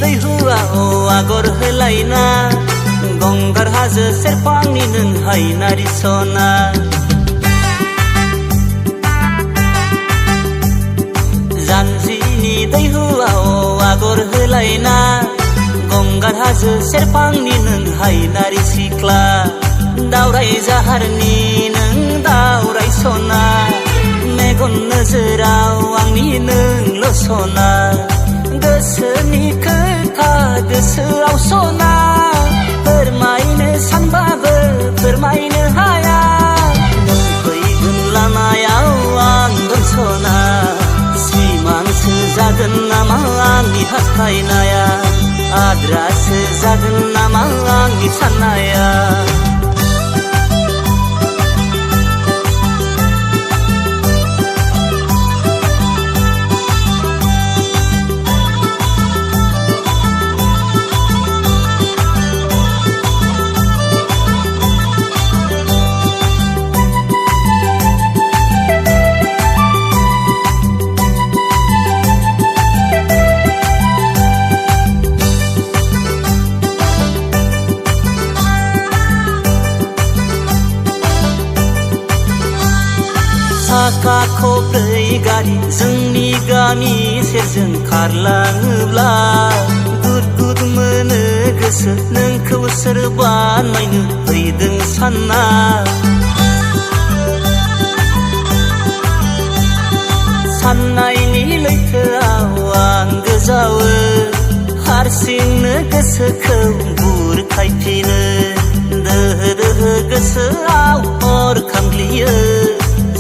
दैहुआव आगर होलायना गंगार हाजो सेरफांनि नों हायनारि सना जानजिनि दैहुआव आगर होलायना गंगार हाजो सेरफांनि नों हायनारि सिख्ला दावराय जाहारनि नों दावराय सना मेगन नोजोराव आंनि नोंल' सना गोसोनि खोथा गोसोआव सना फोरमायनो सानबाबो फोरमायनो हाया नों फैगोन लामायाव आं दं सना सिमांसो जागोन नामा आंनि हास्थायनाया आद्रासो जागोन नामा आंनि साननाया साखा खब्रै गारि जोंनि गामि सेरजों खारलाङोब्ला गुद गुद मोनो गोसो नोंखौ सोरबा नायनो फैदों सानना साननायनि लैथोआव आं गोजावो हारसिंनो गोसोखौ बुरखायफिनो दोहो दोहो गोसोआव अर खामग्लियो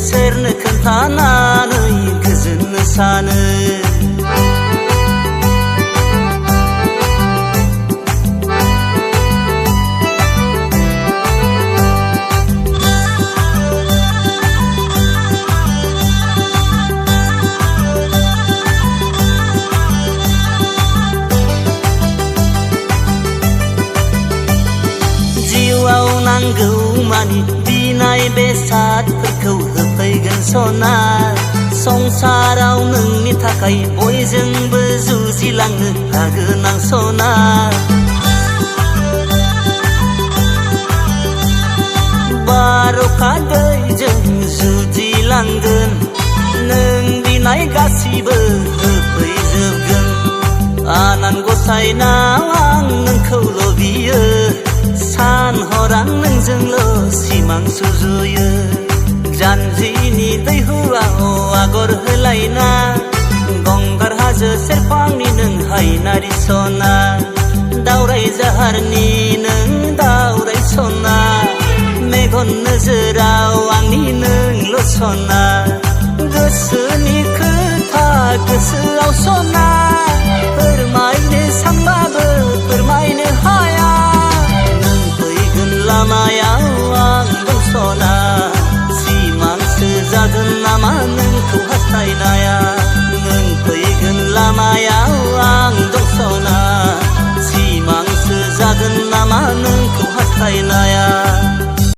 सोरनो खोन्थानानै गोजोननो सानो जिउआव नांगौ मानि बिनाय बेसादफोरखौ होफैगोन सना संसाराव नोंनि थाखाय बयजोंबो जुजिलांनो हागोन आं सना बार'खा दैजों जुजिलांगोन नों बिनाय गासिबो होफैजोबगोन आनान गसाइनाव आं नोंखौल' बियो सान हर आं नोंजोंल' सिमां सुजुयो जानजिनि दैहुआव आगर होलायना गंगार हाजो सेरफांनि नों हायनारि सना दावराय जाहारनि नों दावराय सना मेगन नोजोराव आंनि नोंल' सना गोसोनि खोथा गोसोआव सना फोरमायनो सानबाबो फोरमायनो हाया नों फैगोन लामायाव आं दं सना सिमांसो जागोन नामा नोंखौ हास्थायनाय